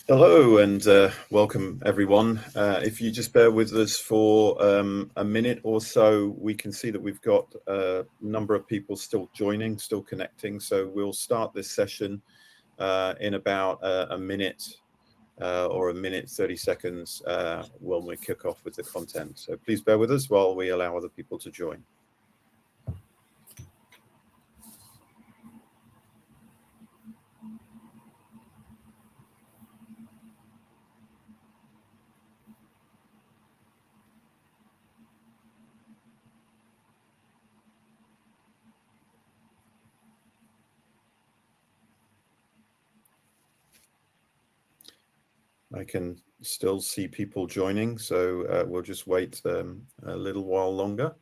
Hello and welcome everyone. If you just bear with us for a minute or so, we can see that we've got a number of people still joining, still connecting. So we'll start this session in about a minute or a minute 30 seconds when we kick off with the content. So please bear with us while we allow other people to join. I can still see people joining, so we'll just wait a little while longer.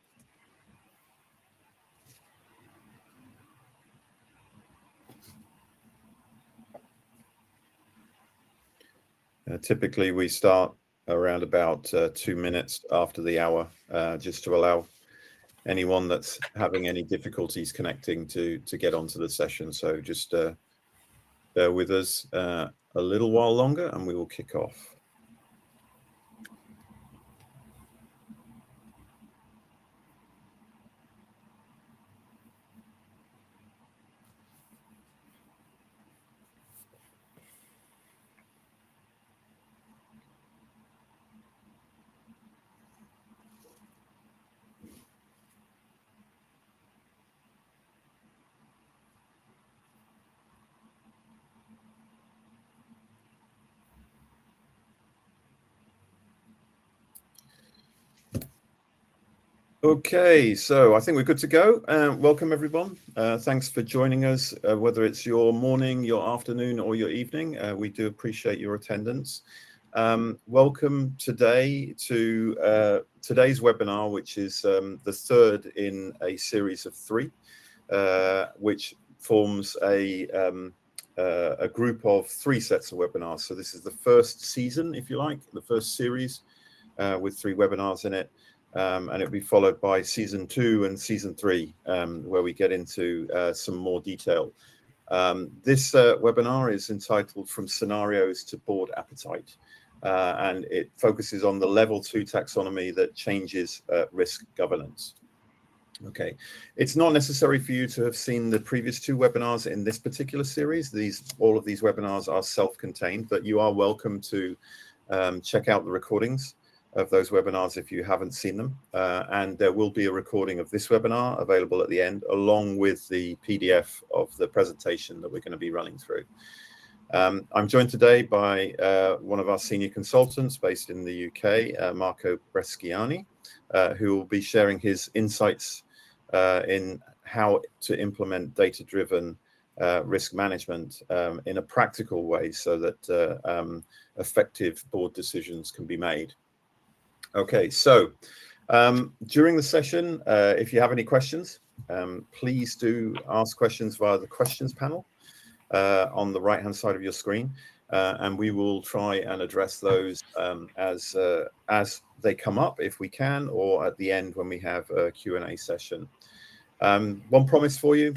Typically, we start around about 2 minutes after the hour, just to allow anyone that's having any difficulties connecting to get onto the session. So just bear with us a little while longer and we will kick off. Okay, so I think we're good to go. Welcome everyone. Thanks for joining us, whether it's your morning, your afternoon, or your evening. We do appreciate your attendance. Welcome today to today's webinar, which is the third in a series of 3, which forms a group of 3 sets of webinars. So this is the first season, if you like, the first series with 3 webinars in it. And it'll be followed by season 2 and season 3, where we get into some more detail. This webinar is entitled From Scenarios to Board Appetite, and it focuses on the level 2 taxonomy that changes risk governance. Okay, it's not necessary for you to have seen the previous 2 webinars in this particular series. All of these webinars are self-contained, but you are welcome to check out the recordings of those webinars if you haven't seen them, and there will be a recording of this webinar available at the end, along with the PDF of the presentation that we're going to be running through. I'm joined today by one of our senior consultants based in the UK, Marco Bresciani, who will be sharing his insights in how to implement data-driven risk management in a practical way so that effective board decisions can be made. Okay, so during the session, if you have any questions, please do ask questions via the questions panel on the right-hand side of your screen, and we will try and address those as they come up, if we can, or at the end when we have a Q&A session. One promise for you,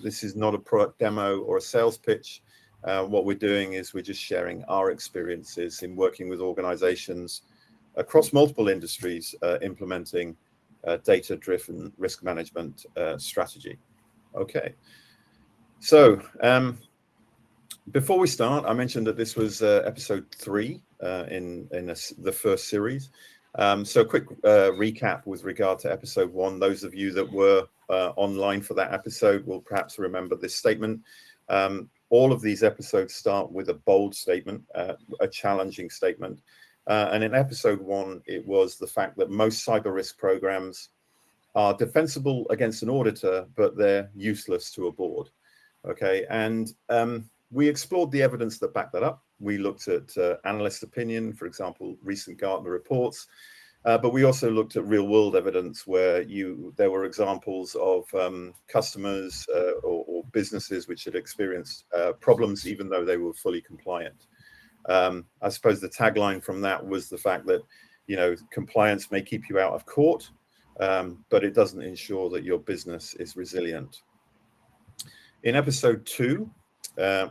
this is not a product demo or a sales pitch. What we're doing is we're just sharing our experiences in working with organizations across multiple industries, implementing data-driven risk management strategy. Okay, so before we start, I mentioned that this was episode 3 in the first series. So a quick recap with regard to episode 1. Those of you that were online for that episode will perhaps remember this statement. All of these episodes start with a bold statement, a challenging statement. And in episode 1, it was the fact that most cyber risk programs are defensible against an auditor, but they're useless to a board. Okay, and we explored the evidence that backed that up. We looked at analyst opinion, for example, recent Gartner reports, but we also looked at real-world evidence where there were examples of customers or businesses which had experienced problems even though they were fully compliant. I suppose the tagline from that was the fact that, compliance may keep you out of court, but it doesn't ensure that your business is resilient. In episode 2,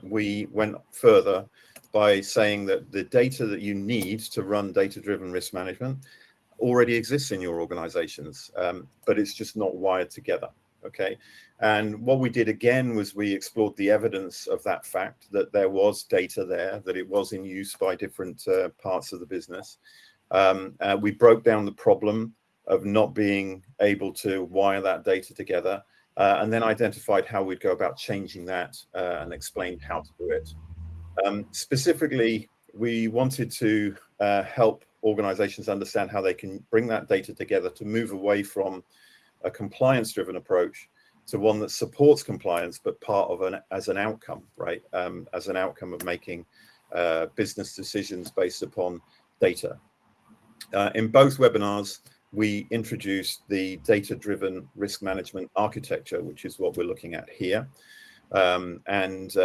we went further by saying that the data that you need to run data-driven risk management already exists in your organizations, but it's just not wired together. Okay. And what we did again was we explored the evidence of that fact, that there was data there, that it was in use by different parts of the business. We broke down the problem of not being able to wire that data together, and then identified how we'd go about changing that, and explained how to do it. Specifically, we wanted to help organizations understand how they can bring that data together to move away from a compliance-driven approach to one that supports compliance, but part of as an outcome, right? As an outcome of making business decisions based upon data. In both webinars, we introduced the data-driven risk management architecture, which is what we're looking at here, and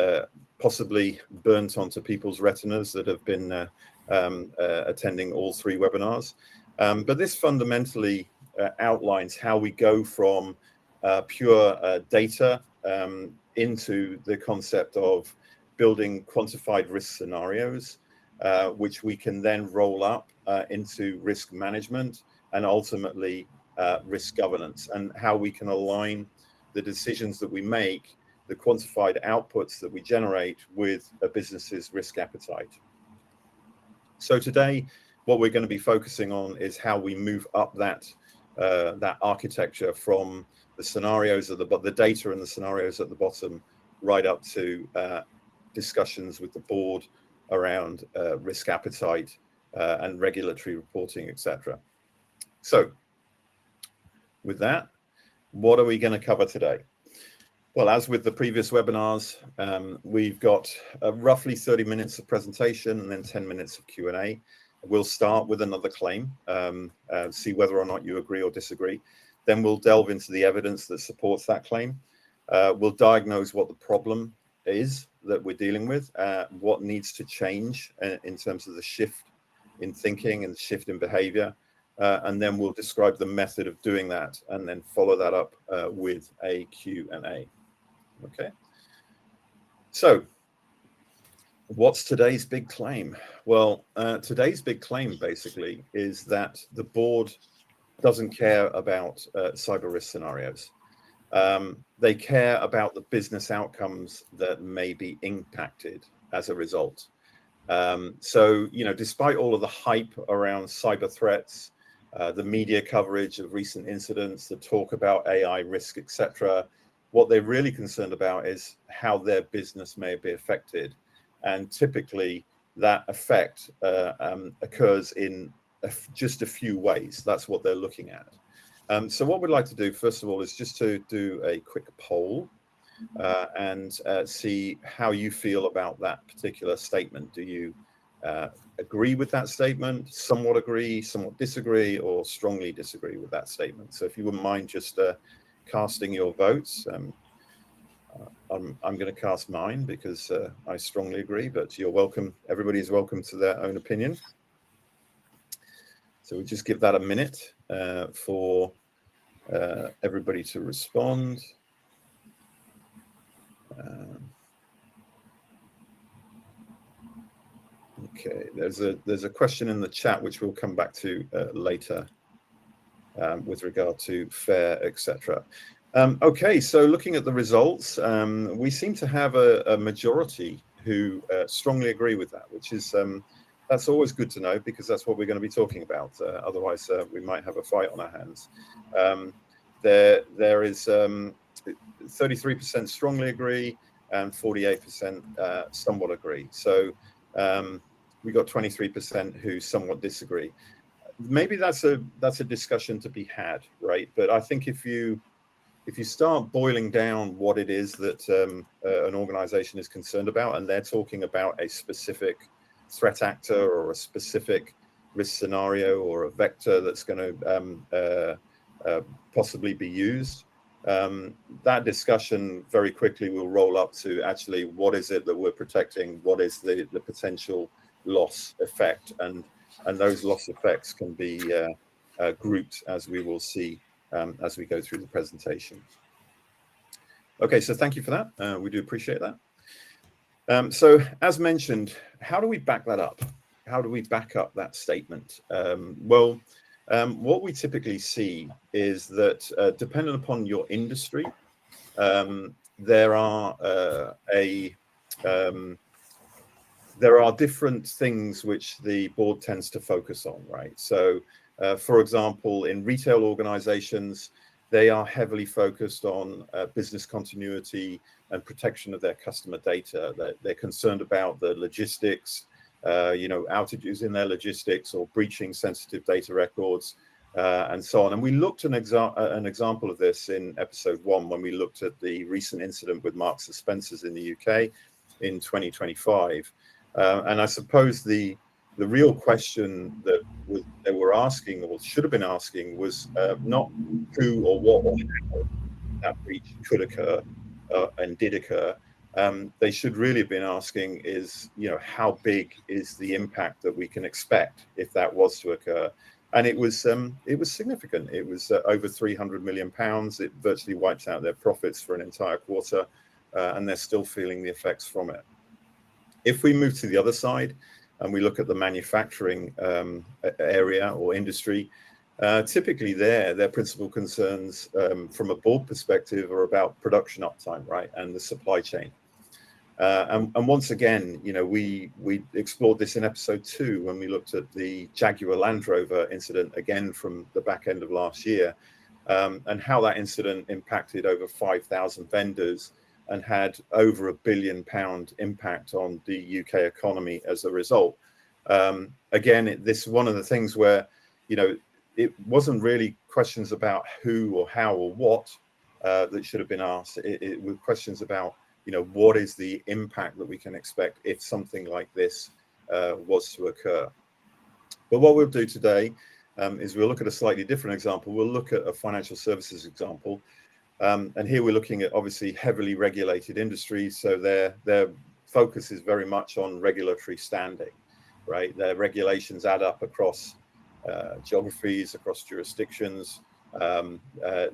possibly burnt onto people's retinas that have been attending all three webinars. But this fundamentally outlines how we go from pure data into the concept of building quantified risk scenarios, which we can then roll up into risk management and ultimately risk governance, and how we can align the decisions that we make, the quantified outputs that we generate, with a business's risk appetite. So today, what we're going to be focusing on is how we move up that architecture from the scenarios at the data and the scenarios at the bottom, right up to discussions with the board around risk appetite and regulatory reporting, etc. So with that, what are we going to cover today? Well, as with the previous webinars, we've got roughly 30 minutes of presentation and then 10 minutes of Q&A. We'll start with another claim, see whether or not you agree or disagree. Then we'll delve into the evidence that supports that claim. We'll diagnose what the problem is that we're dealing with, what needs to change in terms of the shift in thinking and the shift in behavior. And then we'll describe the method of doing that, and then follow that up with a Q&A. Okay. So what's today's big claim? Well, today's big claim basically is that the board doesn't care about cyber risk scenarios. They care about the business outcomes that may be impacted as a result. So, you know, despite all of the hype around cyber threats, the media coverage of recent incidents, the talk about AI risk, etc., what they're really concerned about is how their business may be affected. And typically that effect occurs in just a few ways. That's what they're looking at. So what we'd like to do, first of all, is just to do a quick poll and see how you feel about that particular statement. Do you agree with that statement, somewhat agree, somewhat disagree, or strongly disagree with that statement? So if you wouldn't mind just casting your votes. I'm going to cast mine because I strongly agree, but you're welcome. Everybody's welcome to their own opinion. So we'll just give that a minute for everybody to respond. Okay, there's a question in the chat which we'll come back to later with regard to fair, etc. Okay, so looking at the results, we seem to have a majority who strongly agree with that, which is that's always good to know, because that's what we're going to be talking about. Otherwise, we might have a fight on our hands. There is 33% strongly agree and 48% somewhat agree. So we got 23% who somewhat disagree. Maybe that's a discussion to be had, right? But I think if you start boiling down what it is that an organization is concerned about, and they're talking about a specific threat actor or a specific risk scenario or a vector that's going to possibly be used, that discussion very quickly will roll up to actually what is it that we're protecting, what is the potential loss effect, and those loss effects can be grouped, as we will see as we go through the presentation. Okay, so thank you for that. We do appreciate that. So as mentioned, how do we back that up? How do we back up that statement? What we typically see is that depending upon your industry, there are there are different things which the board tends to focus on, right? So, for example, in retail organizations, they are heavily focused on business continuity and protection of their customer data. They're concerned about the logistics, outages in their logistics or breaching sensitive data records, and so on. And we looked at an example of this in episode 1 when we looked at the recent incident with Marks and Spencer's in the UK in 2025. And I suppose the real question that they were asking, or should have been asking, was not who or what or how that breach could occur and did occur. They should really have been asking is, how big is the impact that we can expect if that was to occur? And it was significant. It was over £300 million. It virtually wipes out their profits for an entire quarter, and they're still feeling the effects from it. If we move to the other side and we look at the manufacturing area or industry, typically their principal concerns from a board perspective are about production uptime, right, and the supply chain. And once again, we explored this in episode 2 when we looked at the Jaguar Land Rover incident, again from the back end of last year, and how that incident impacted over 5,000 vendors and had over £1 billion impact on the UK economy as a result. Again, this is one of the things where, it wasn't really questions about who or how or what that should have been asked. It was questions about, what is the impact that we can expect if something like this was to occur. But what we'll do today is we'll look at a slightly different example. We'll look at a financial services example. And here we're looking at obviously heavily regulated industries. So their focus is very much on regulatory standing, right? Their regulations add up across geographies, across jurisdictions.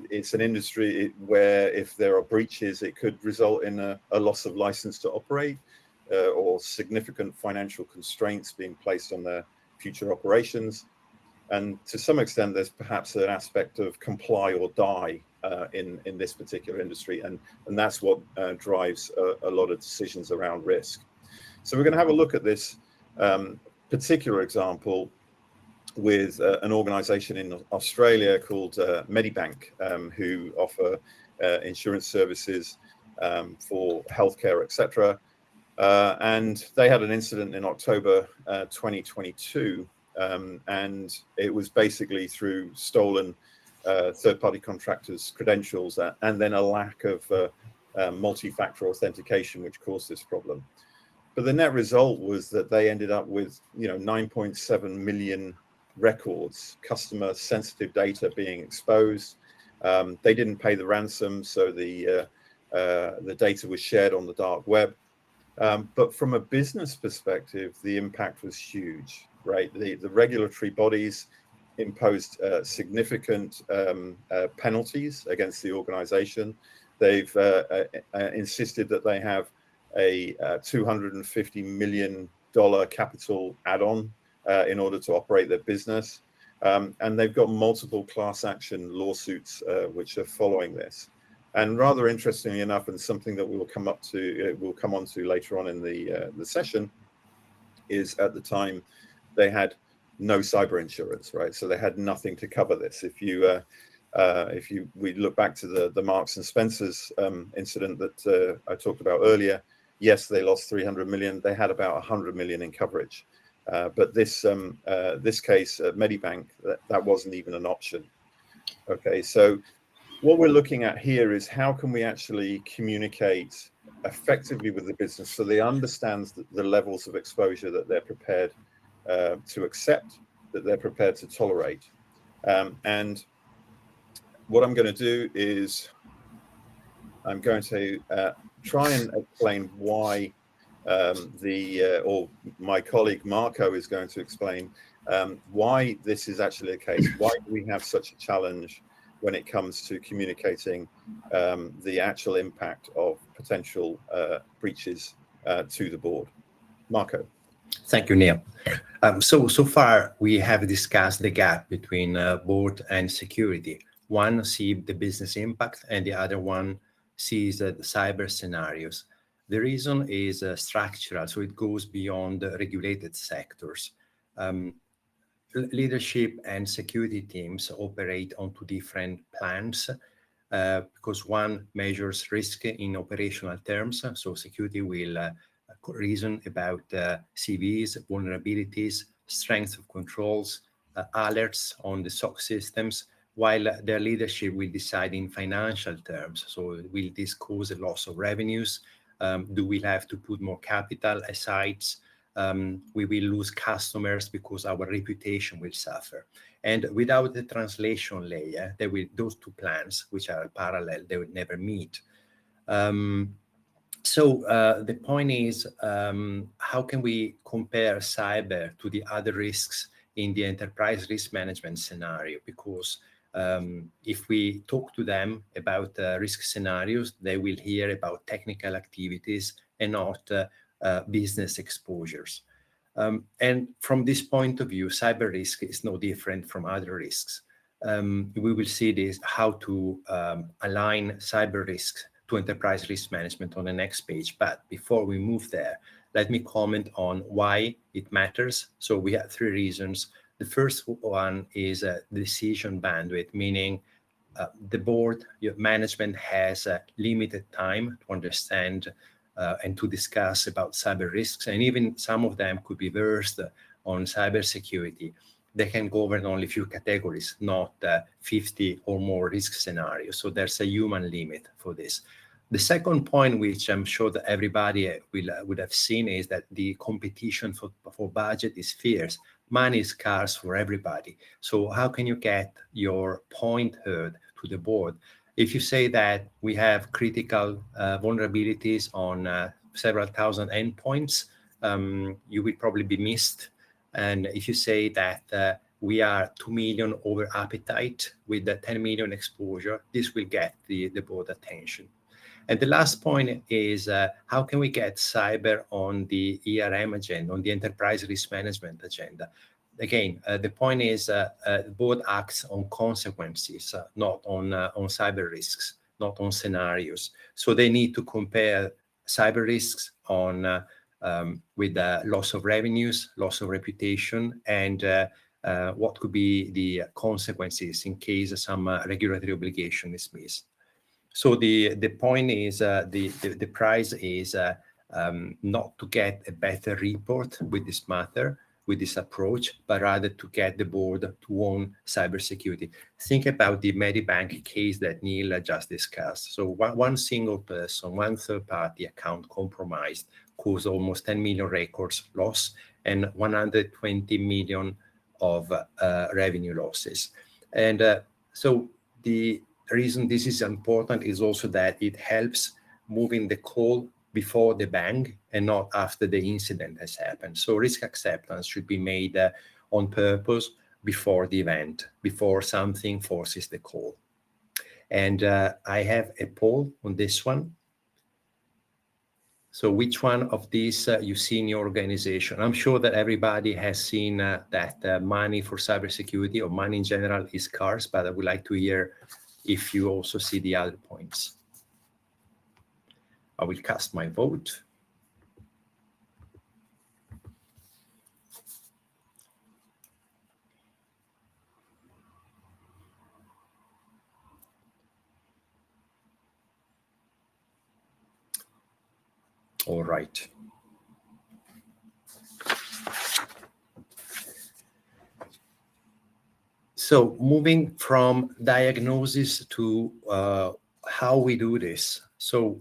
It's an industry where if there are breaches, it could result in a loss of license to operate or significant financial constraints being placed on their future operations. And to some extent, there's perhaps an aspect of comply or die in this particular industry. And that's what drives a lot of decisions around risk. So we're going to have a look at this particular example with an organization in Australia called Medibank, who offer insurance services for healthcare, etc. And they had an incident in October 2022. And it was basically through stolen third-party contractors' credentials and then a lack of multi-factor authentication, which caused this problem. But the net result was that they ended up with 9.7 million records, customer-sensitive data being exposed. They didn't pay the ransom, so the data was shared on the dark web. But from a business perspective, the impact was huge. Right, the regulatory bodies imposed significant penalties against the organization. They've insisted that they have a $250 million capital add-on in order to operate their business. And they've got multiple class action lawsuits which are following this. And rather interestingly enough, and something that we will come on to later on in the session, is at the time they had no cyber insurance, right? So they had nothing to cover this. If we look back to the Marks and Spencer's incident that I talked about earlier, yes, they lost 300 million. They had about 100 million in coverage. But this case, Medibank, that wasn't even an option. Okay, so what we're looking at here is how can we actually communicate effectively with the business so they understand the levels of exposure that they're prepared to accept, that they're prepared to tolerate. And what I'm going to do is I'm going to try and explain why or my colleague Marco is going to explain why this is actually the case. Why do we have such a challenge when it comes to communicating the actual impact of potential breaches to the board. Marco. Thank you, Neil. So far, we have discussed the gap between board and security. One sees the business impact, and the other one sees the cyber scenarios. The reason is structural, so it goes beyond the regulated sectors. Leadership and security teams operate on two different plans because one measures risk in operational terms. So security will reason about CVs, vulnerabilities, strength of controls, alerts on the SOC systems, while their leadership will decide in financial terms. So will this cause a loss of revenues? Do we have to put more capital aside? We will lose customers because our reputation will suffer. And without the translation layer, those two plans, which are parallel, they would never meet. So the point is, how can we compare cyber to the other risks in the enterprise risk management scenario? Because if we talk to them about risk scenarios, they will hear about technical activities and not business exposures. And from this point of view, cyber risk is no different from other risks. We will see this, how to align cyber risks to enterprise risk management on the next page. But before we move there, let me comment on why it matters. So we have three reasons. The first one is decision bandwidth, meaning the board, your management has limited time to understand and to discuss about cyber risks, and even some of them could be versed on cybersecurity. They can govern only a few categories, not 50 or more risk scenarios. So there's a human limit for this. The second point, which I'm sure that everybody would have seen, is that the competition for budget is fierce. Money is scarce for everybody. So how can you get your point heard to the board? If you say that we have critical vulnerabilities on several thousand endpoints, you will probably be missed. And if you say that we are 2 million over appetite with the 10 million exposure, this will get the board attention. And the last point is how can we get cyber on the ERM agenda, on the enterprise risk management agenda? Again, the point is the board acts on consequences, not on cyber risks, not on scenarios. So they need to compare cyber risks on with loss of revenues, loss of reputation, and what could be the consequences in case some regulatory obligation is missed. So the point is the prize is not to get a better report with this matter, with this approach, but rather to get the board to own cybersecurity. Think about the Medibank case that Neil just discussed. So one single person, one third-party account compromised caused almost 10 million records loss and 120 million of revenue losses. And so the reason this is important is also that it helps moving the call before the bang and not after the incident has happened. So risk acceptance should be made on purpose before the event, before something forces the call. And I have a poll on this one. So which one of these you see in your organization? I'm sure that everybody has seen that money for cybersecurity or money in general is scarce, but I would like to hear if you also see the other points. I will cast my vote. All right. So moving from diagnosis to how we do this. So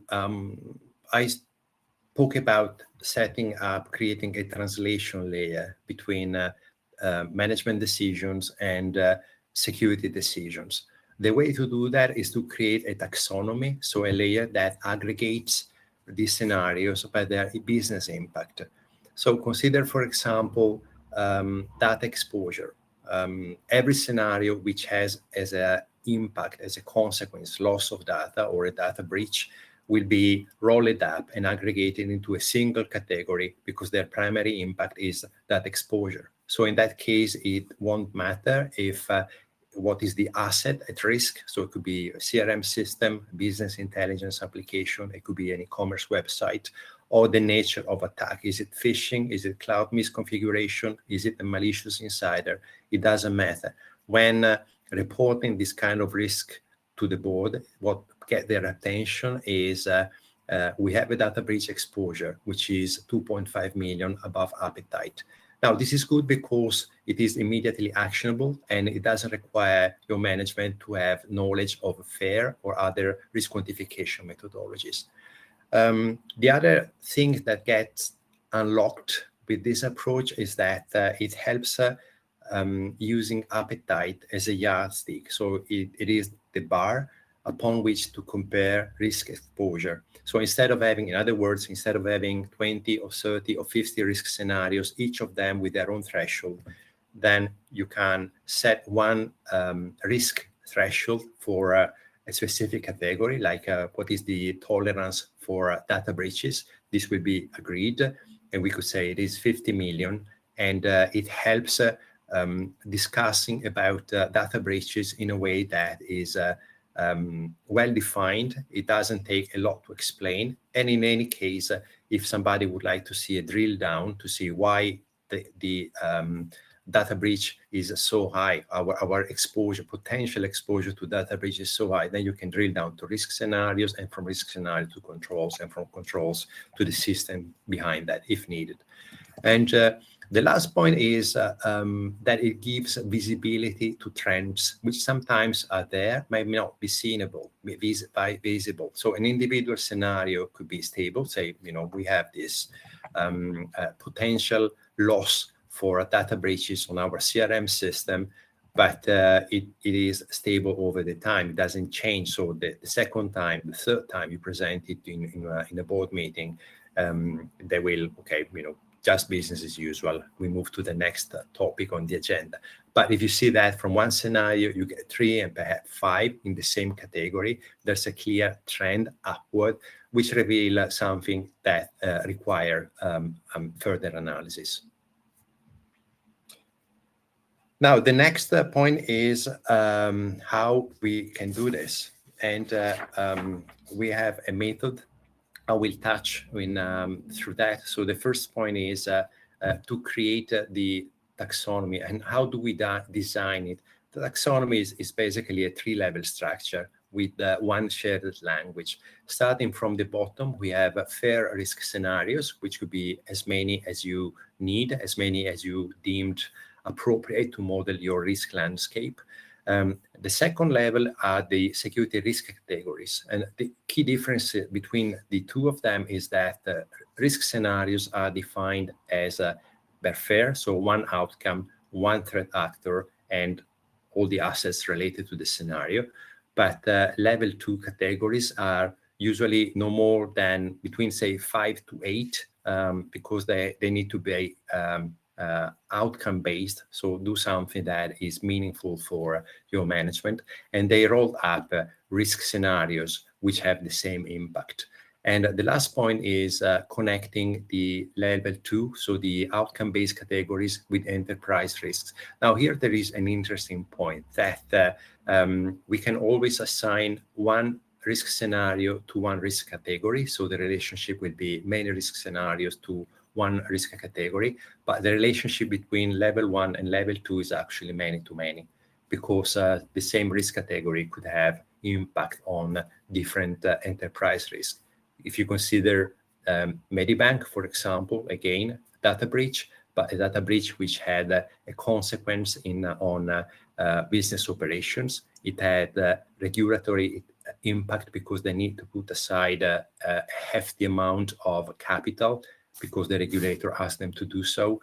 I spoke about setting up, creating a translation layer between management decisions and security decisions. The way to do that is to create a taxonomy, so a layer that aggregates these scenarios by their business impact. So consider, for example, data exposure. Every scenario which has as an impact, as a consequence, loss of data or a data breach, will be rolled up and aggregated into a single category because their primary impact is that exposure. So in that case, it won't matter if what is the asset at risk. So it could be a CRM system, business intelligence application, it could be an e-commerce website, or the nature of attack. Is it phishing? Is it cloud misconfiguration? Is it a malicious insider? It doesn't matter. When reporting this kind of risk to the board, what get their attention is we have a data breach exposure, which is 2.5 million above appetite. Now, this is good because it is immediately actionable and it doesn't require your management to have knowledge of FAIR or other risk quantification methodologies. The other thing that gets unlocked with this approach is that it helps using appetite as a yardstick. So it is the bar upon which to compare risk exposure. So instead of having 20 or 30 or 50 risk scenarios, each of them with their own threshold, then you can set one risk threshold for a specific category, like what is the tolerance for data breaches. This will be agreed, and we could say it is 50 million, and it helps discussing about data breaches in a way that is well defined. It doesn't take a lot to explain, and in any case, if somebody would like to see a drill down to see why the data breach is so high, our potential exposure to data breach is so high, then you can drill down to risk scenarios, and from risk scenario to controls, and from controls to the system behind that if needed. And the last point is that it gives visibility to trends, which sometimes are there, may not be visible. So an individual scenario could be stable. Say, we have this potential loss for data breaches on our CRM system, but it is stable over the time. It doesn't change. So the second time, the third time you present it in a board meeting, they will, just business as usual. We move to the next topic on the agenda. But if you see that from one scenario, you get 3 and perhaps 5 in the same category, there's a clear trend upward, which reveal something that require further analysis. Now, the next point is how we can do this. And we have a method. I will touch through that. So the first point is to create the taxonomy. And how do we design it? The taxonomy is basically a 3-level structure with one shared language. Starting from the bottom, we have FAIR risk scenarios, which could be as many as you need, as many as you deemed appropriate to model your risk landscape. The second level are the security risk categories. And the key difference between the two of them is that risk scenarios are defined as FAIR, so one outcome, one threat actor, and all the assets related to the scenario. But level 2 categories are usually no more than between, say, 5 to 8, because they need to be outcome-based, so do something that is meaningful for your management, and they roll up risk scenarios which have the same impact. And the last point is connecting the level 2, so the outcome-based categories, with enterprise risks. Now here there is an interesting point that we can always assign one risk scenario to one risk category, so the relationship will be many risk scenarios to one risk category, but the relationship between level 1 and level 2 is actually many to many, because the same risk category could have impact on different enterprise risk. If you consider Medibank, for example, again, data breach, but a data breach which had a consequence on business operations. It had regulatory impact because they need to put aside a hefty amount of capital because the regulator asked them to do so.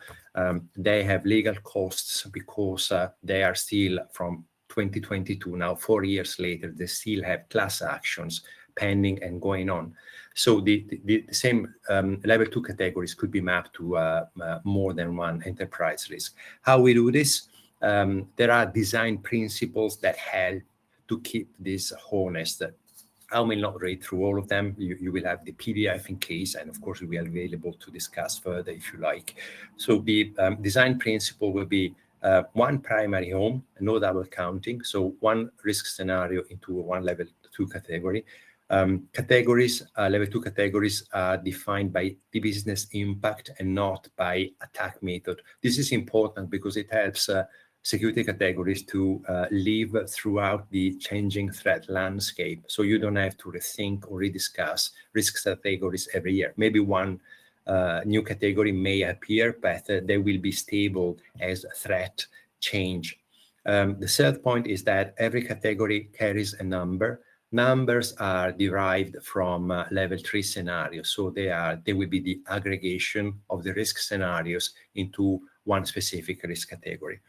They have legal costs because they are still from 2022, now 4 years later, they still have class actions pending and going on. So the same level 2 categories could be mapped to more than one enterprise risk. How we do this? There are design principles that help to keep this honest. I will not read through all of them. You will have the PDF in case, and of course, we are available to discuss further if you like. So the design principle will be one primary home, no double counting. So one risk scenario into one level 2 category. Categories, level 2 categories are defined by the business impact and not by attack method. This is important because it helps security categories to live throughout the changing threat landscape. So you don't have to rethink or rediscuss risk categories every year. Maybe one new category may appear, but they will be stable as threat change. The third point is that every category carries a number. Numbers are derived from level 3 scenarios. So they will be the aggregation of the risk scenarios into one specific risk category.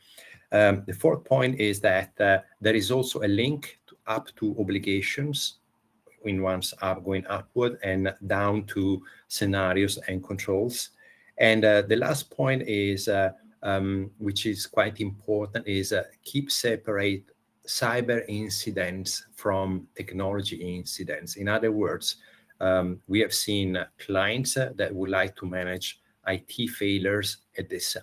The fourth point is that there is also a link up to obligations when ones are going upward and down to scenarios and controls. And the last point is, which is quite important, is keep separate cyber incidents from technology incidents. In other words, we have seen clients that would like to manage IT failures at this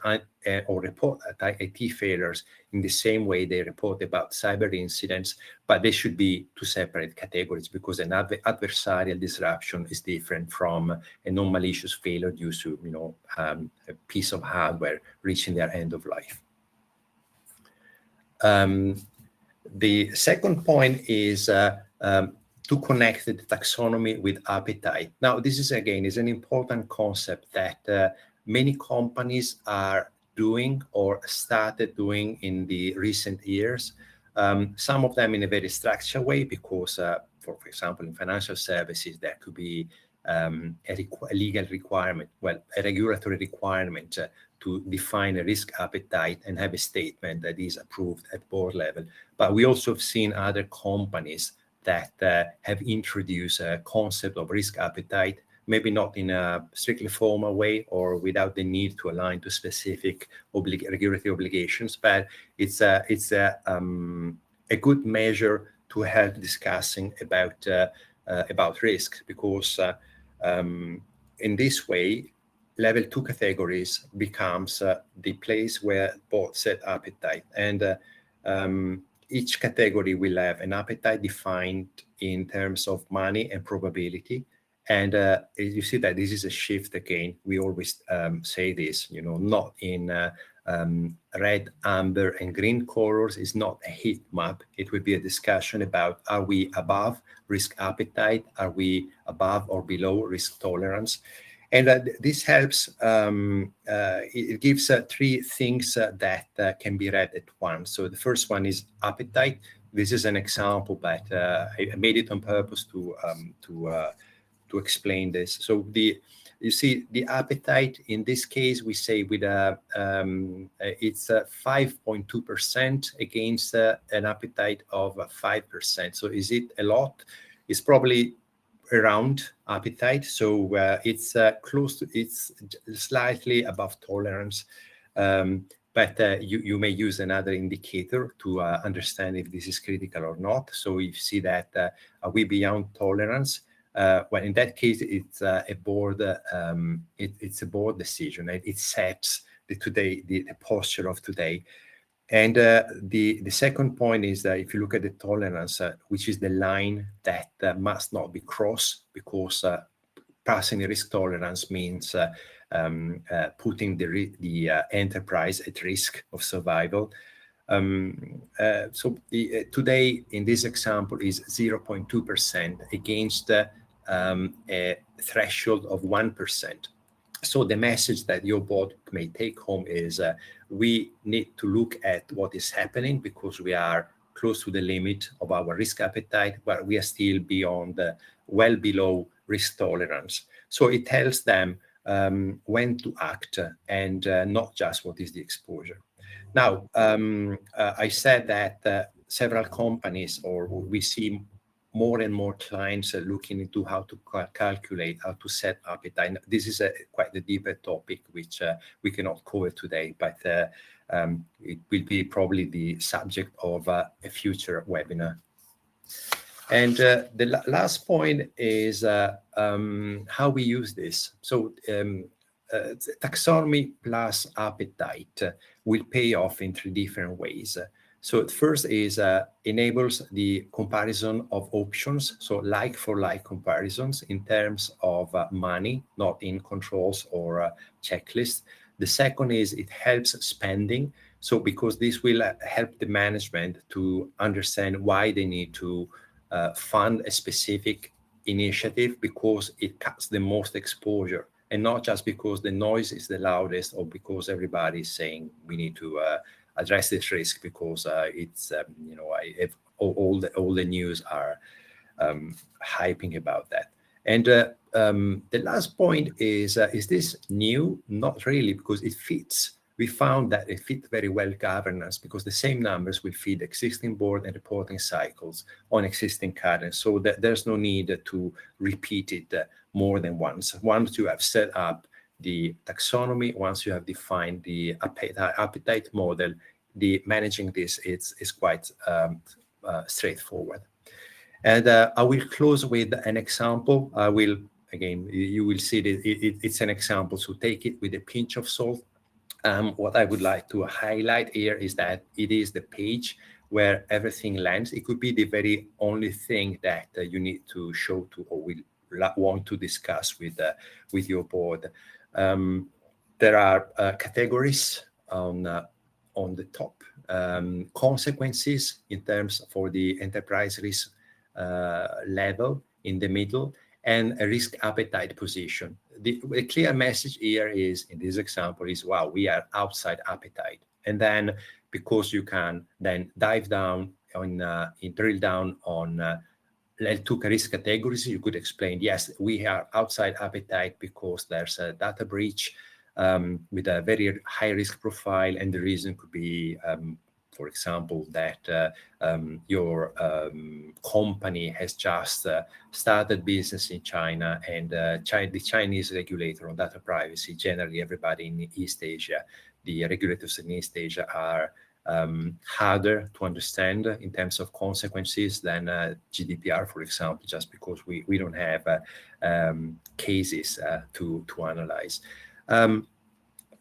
or report IT failures in the same way they report about cyber incidents, but they should be two separate categories because an adversarial disruption is different from a non-malicious failure due to a piece of hardware reaching their end of life. The second point is to connect the taxonomy with appetite. Now, this is again is an important concept that many companies are doing or started doing in the recent years. Some of them in a very structured way because, for example, in financial services, there could be a legal requirement, well, a regulatory requirement to define a risk appetite and have a statement that is approved at board level. But we also have seen other companies that have introduced a concept of risk appetite, maybe not in a strictly formal way or without the need to align to specific regulatory obligations, but it's a good measure to help discussing about risk because in this way, level 2 categories becomes the place where boards set appetite, and each category will have an appetite defined in terms of money and probability. And you see that this is a shift again. We always say this, not in red, amber, and green colors. It's not a heat map. It would be a discussion about, are we above risk appetite? Are we above or below risk tolerance? And this helps, it gives three things that can be read at once. So the first one is appetite. This is an example, but I made it on purpose to explain this. So you see the appetite in this case, we say with it's 5.2% against an appetite of 5%. So is it a lot? It's probably around appetite. So it's close to, it's slightly above tolerance. But you may use another indicator to understand if this is critical or not. So you see that are we beyond tolerance? Well, in that case, it's a board. It's a board decision. It sets the posture of today. And the second point is that if you look at the tolerance, which is the line that must not be crossed, because passing the risk tolerance means putting the enterprise at risk of survival. So today, in this example, is 0.2% against a threshold of 1%. So the message that your board may take home is we need to look at what is happening because we are close to the limit of our risk appetite, but we are still beyond, well below risk tolerance. So it tells them when to act and not just what is the exposure. Now, I said that several companies, or we see more and more clients are looking into how to calculate, how to set appetite. This is quite a deeper topic, which we cannot cover today, but it will be probably the subject of a future webinar. And the last point is how we use this. So taxonomy plus appetite will pay off in 3 different ways. So at first is enables the comparison of options, so like for like comparisons in terms of money, not in controls or checklists. The second is it helps spending. So because this will help the management to understand why they need to fund a specific initiative because it cuts the most exposure, and not just because the noise is the loudest or because everybody is saying we need to address this risk because it's all the news are hyping about that. And the last point is this new? Not really, because it fits. We found that it fit very well governance because the same numbers will feed existing board and reporting cycles on existing cadence, so that there's no need to repeat it more than once. Once you have set up the taxonomy, once you have defined the appetite model, the managing this is quite straightforward. And I will close with an example. I will, again, you will see that it's an example, so take it with a pinch of salt. What I would like to highlight here is that it is the page where everything lands. It could be the very only thing that you need to show to or will want to discuss with your board. There are categories on the top, consequences in terms for the enterprise risk level in the middle, and a risk appetite position. The clear message here is, in this example, is, wow, we are outside appetite. And then because you can then dive down on, drill down on two risk categories, you could explain, yes, we are outside appetite because there's a data breach with a very high risk profile. And the reason could be, for example, that your company has just started business in China, and the Chinese regulator on data privacy, generally everybody in East Asia, the regulators in East Asia are harder to understand in terms of consequences than GDPR, for example, just because we don't have cases to analyze.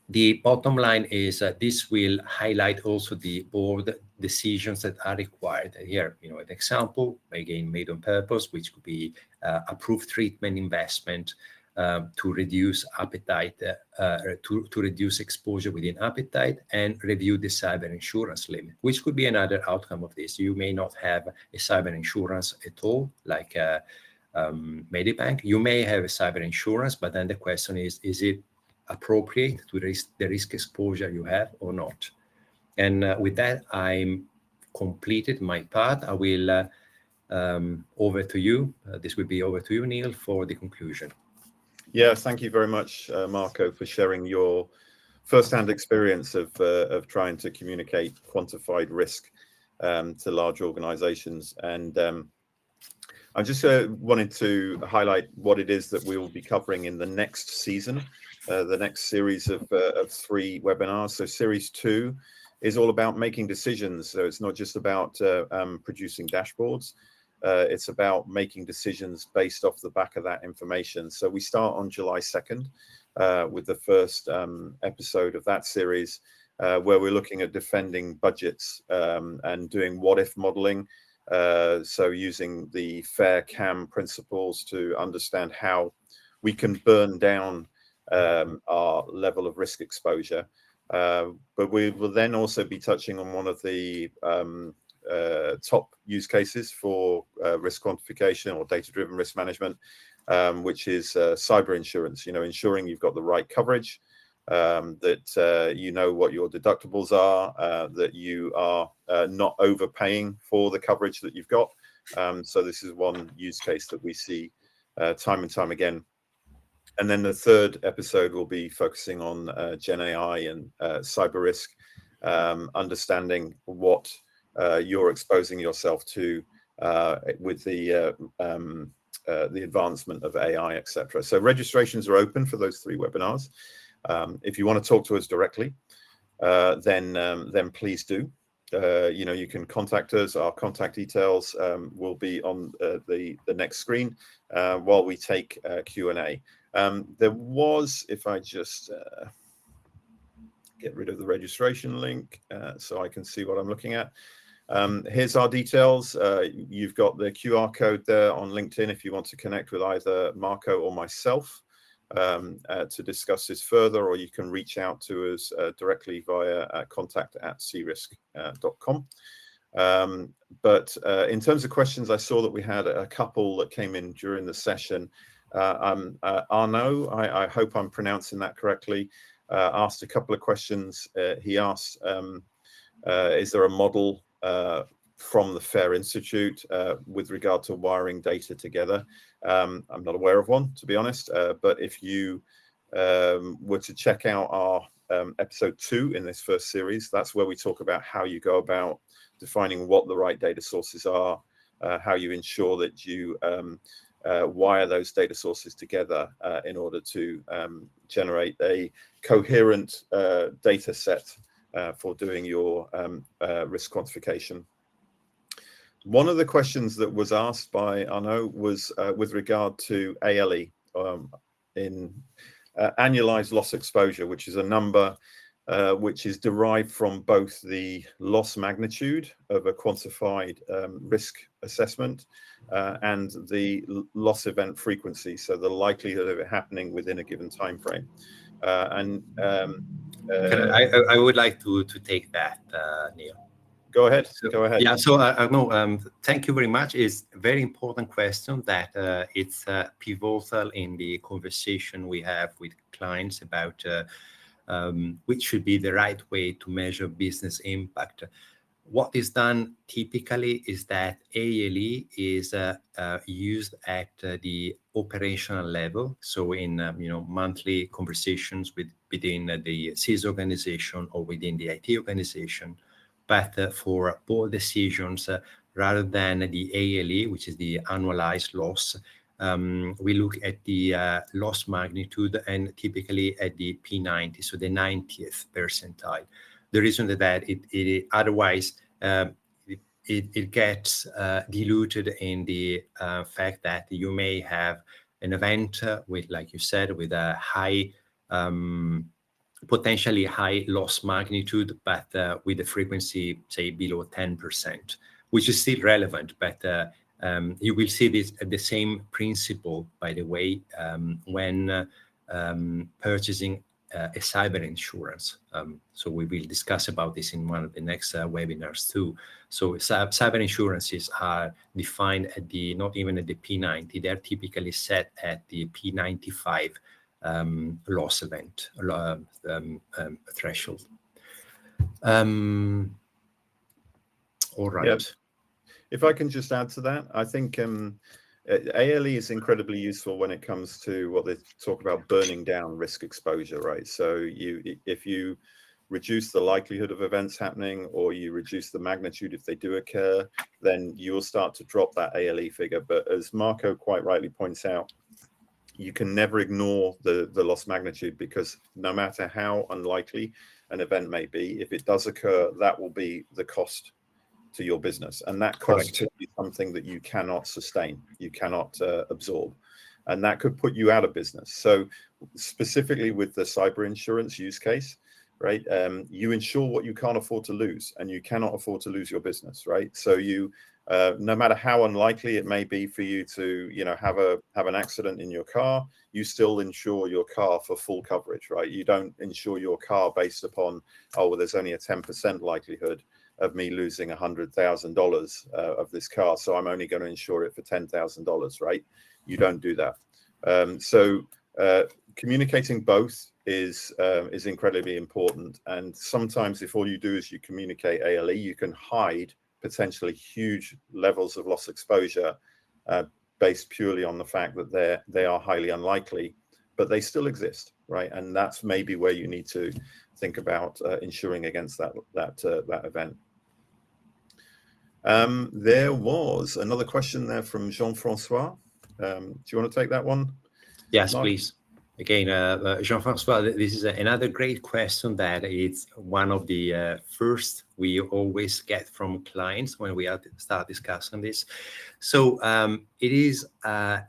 The bottom line is this will highlight also the board decisions that are required. Here, an example, again, made on purpose, which could be approved treatment investment to reduce appetite, to reduce exposure within appetite, and review the cyber insurance limit, which could be another outcome of this. You may not have a cyber insurance at all, like Medibank. You may have a cyber insurance, but then the question is it appropriate to the risk exposure you have or not? And with that, I'm completed my part. I will over to you. This will be over to you, Neil, for the conclusion. Yeah, thank you very much, Marco, for sharing your first-hand experience of trying to communicate quantified risk to large organizations. And I just wanted to highlight what it is that we will be covering in the next season, the next series of 3 webinars. So series 2 is all about making decisions. So it's not just about producing dashboards. It's about making decisions based off the back of that information. So we start on July 2nd with the first episode of that series, where we're looking at defending budgets and doing what-if modeling. So using the FAIR CAM principles to understand how we can burn down our level of risk exposure. But we will then also be touching on one of the top use cases for risk quantification or data-driven risk management, which is cyber insurance. Ensuring you've got the right coverage, that you know what your deductibles are, that you are not overpaying for the coverage that you've got. So this is one use case that we see time and time again. And then the third episode will be focusing on Gen AI and cyber risk, understanding what you're exposing yourself to with the advancement of AI, etc. So registrations are open for those 3 webinars. If you want to talk to us directly, then please do. you can contact us. Our contact details will be on the next screen while we take Q&A. There was, if I just get rid of the registration link so I can see what I'm looking at. Here's our details. You've got the QR code there on LinkedIn if you want to connect with either Marco or myself to discuss this further, or you can reach out to us directly via contact@crisk.com. But in terms of questions, I saw that we had a couple that came in during the session. Arnaud, I hope I'm pronouncing that correctly, asked a couple of questions. He asked, is there a model from the FAIR Institute with regard to wiring data together? I'm not aware of one, to be honest, but if you were to check out our episode 2 in this first series, that's where we talk about how you go about defining what the right data sources are, how you ensure that you wire those data sources together in order to generate a coherent data set for doing your risk quantification. One of the questions that was asked by Arnaud was with regard to ALE, in annualized loss exposure, which is a number which is derived from both the loss magnitude of a quantified risk assessment and the loss event frequency, so the likelihood of it happening within a given time frame. I would like to take that, Neil. Go ahead. Go ahead. Yeah. So no, thank you very much. It's a very important question that it's pivotal in the conversation we have with clients about which should be the right way to measure business impact. What is done typically is that ALE is used at the operational level. So in monthly conversations within the sales organization or within the IT organization. But for board decisions, rather than the ALE, which is the annualized loss, we look at the loss magnitude and typically at the P90, so the 90th percentile. The reason that it otherwise it gets diluted in the fact that you may have an event with, like you said, with a high potentially high loss magnitude, but with a frequency, say, below 10%, which is still relevant. But you will see this the same principle, by the way, when purchasing a cyber insurance. So we will discuss about this in one of the next webinars too. So cyber insurances are defined at the, not even at the P90, they're typically set at the P95 loss event threshold. All right. Yep. If I can just add to that, I think ALE is incredibly useful when it comes to what they talk about burning down risk exposure, right? So if you reduce the likelihood of events happening, or you reduce the magnitude if they do occur, then you'll start to drop that ALE figure. But as Marco quite rightly points out, you can never ignore the loss magnitude, because no matter how unlikely an event may be, if it does occur, that will be the cost to your business, and that cost could be something that you cannot sustain, you cannot absorb, and that could put you out of business. So specifically with the cyber insurance use case, right, you insure what you can't afford to lose, and you cannot afford to lose your business, right? So you no matter how unlikely it may be for you to have an accident in your car, you still insure your car for full coverage, right? You don't insure your car based upon, oh, well, there's only a 10% likelihood of me losing $100,000 of this car, so I'm only going to insure it for $10,000, right? You don't do that. So communicating both is incredibly important. And sometimes if all you do is you communicate ALE, you can hide potentially huge levels of loss exposure based purely on the fact that they are highly unlikely, but they still exist, right? And that's maybe where you need to think about insuring against that event. There was another question there from Jean-Francois. Do you want to take that one? Yes, Mark? please. Again, Jean-Francois, this is another great question that it's one of the first we always get from clients when we start discussing this. So it is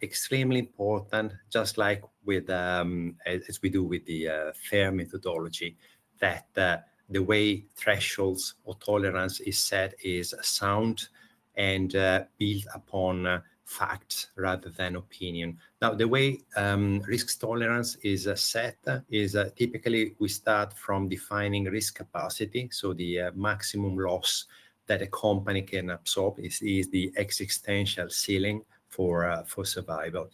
extremely important, just like with as we do with the FAIR methodology, that the way thresholds or tolerance is set is sound and built upon facts rather than opinion. Now, the way risk tolerance is set is typically we start from defining risk capacity, so the maximum loss that a company can absorb is the existential ceiling for survival.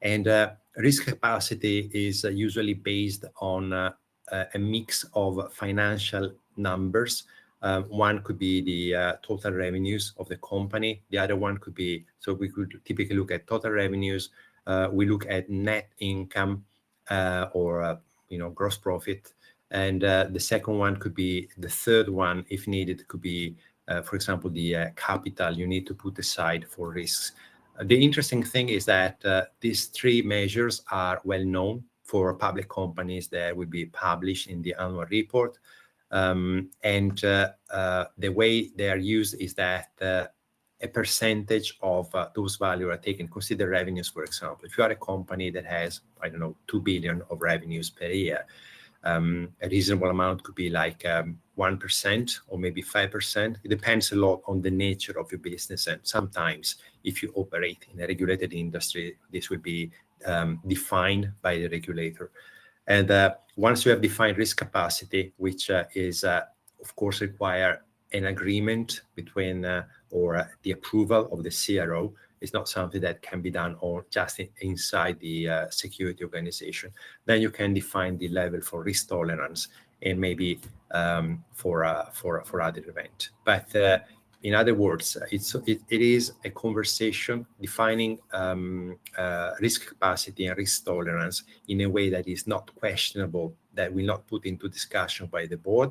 And risk capacity is usually based on a mix of financial numbers. One could be the total revenues of the company. The other one could be, so we could typically look at total revenues. We look at net income or gross profit. And the second one could be, the third one, if needed, could be, for example, the capital you need to put aside for risks. The interesting thing is that these three measures are well known for public companies that will be published in the annual report. And the way they are used is that a percentage of those values are taken. Consider revenues, for example. If you are a company that has, I don't know, 2 billion of revenues per year, a reasonable amount could be like 1% or maybe 5%. It depends a lot on the nature of your business. And sometimes if you operate in a regulated industry, this will be defined by the regulator. And once you have defined risk capacity, which is, of course, require an agreement between or the approval of the CRO, it's not something that can be done or just inside the security organization. Then you can define the level for risk tolerance and maybe for other event. But in other words, it is a conversation defining risk capacity and risk tolerance in a way that is not questionable, that will not put into discussion by the board,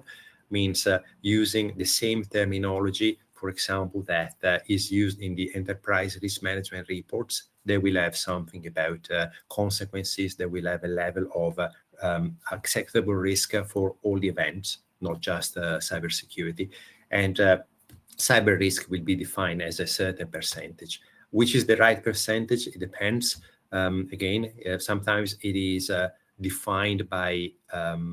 means using the same terminology, for example, that is used in the enterprise risk management reports. They will have something about consequences. They will have a level of acceptable risk for all the events, not just cybersecurity. And cyber risk will be defined as a certain percentage. Which is the right percentage? It depends. Again, sometimes it is defined by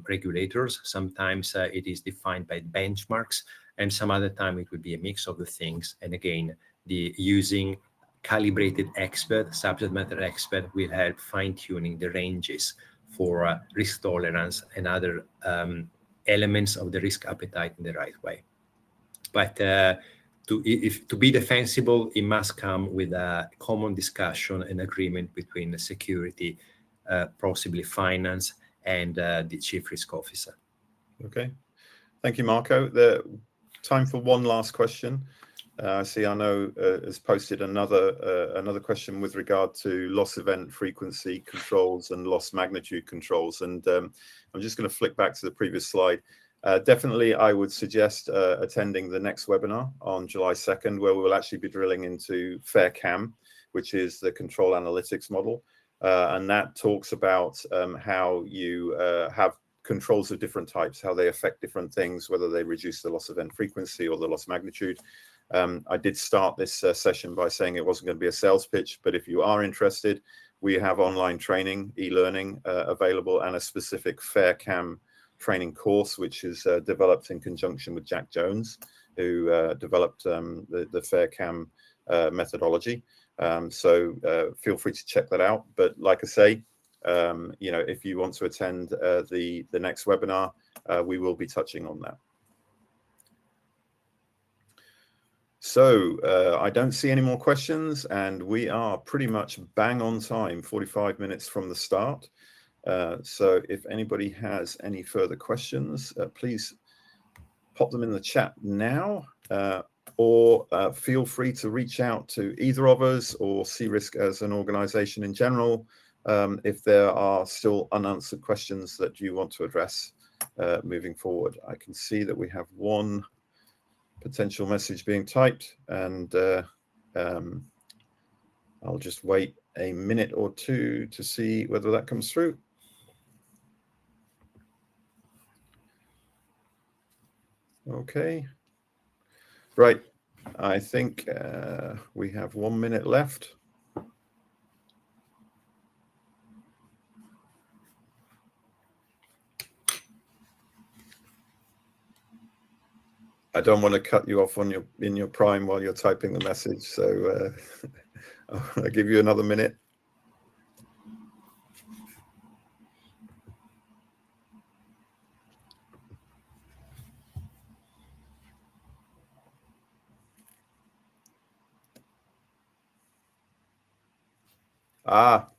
regulators. Sometimes it is defined by benchmarks. And some other time it would be a mix of the things. And again, the using calibrated expert, subject matter expert will help fine-tuning the ranges for risk tolerance and other elements of the risk appetite in the right way. But to be defensible, it must come with a common discussion and agreement between the security, possibly finance, and the chief risk officer. Okay, thank you, Marco. The time for one last question. I see Arnaud has posted another question with regard to loss event frequency controls and loss magnitude controls. And I'm just going to flick back to the previous slide. Definitely, I would suggest attending the next webinar on July 2nd, where we will actually be drilling into FAIR-CAM, which is the control analytics model. And that talks about how you have controls of different types, how they affect different things, whether they reduce the loss event frequency or the loss magnitude. I did start this session by saying it wasn't going to be a sales pitch, but if you are interested, we have online training, e-learning available, and a specific FAIR-CAM training course, which is developed in conjunction with Jack Jones, who developed the FAIR-CAM methodology. So feel free to check that out. But like I say, if you want to attend the next webinar, we will be touching on that. So I don't see any more questions, and we are pretty much bang on time, 45 minutes from the start. So if anybody has any further questions, please pop them in the chat now, or feel free to reach out to either of us or C-Risk as an organization in general if there are still unanswered questions that you want to address moving forward. I can see that we have one potential message being typed, and I'll just wait a minute or two to see whether that comes through. Okay. Right. I think we have 1 minute left. I don't want to cut you off on in your prime while you're typing the message, so I'll give you another minute.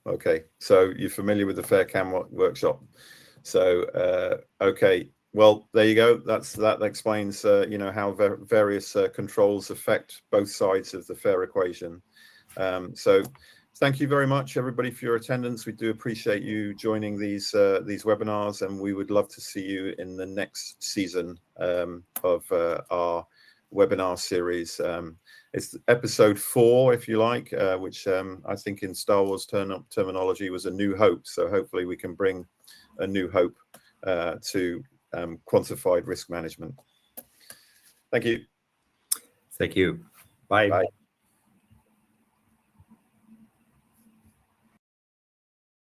Okay. So you're familiar with the Fair Cam workshop. So okay. Well, there you go. That explains how various controls affect both sides of the fair equation. So thank you very much, everybody, for your attendance. We do appreciate you joining these webinars, and we would love to see you in the next season of our webinar series. It's episode 4, if you like, which I think in Star Wars terminology was A New Hope. So hopefully we can bring a new hope to quantified risk management. Thank you. Thank you. Bye. Bye.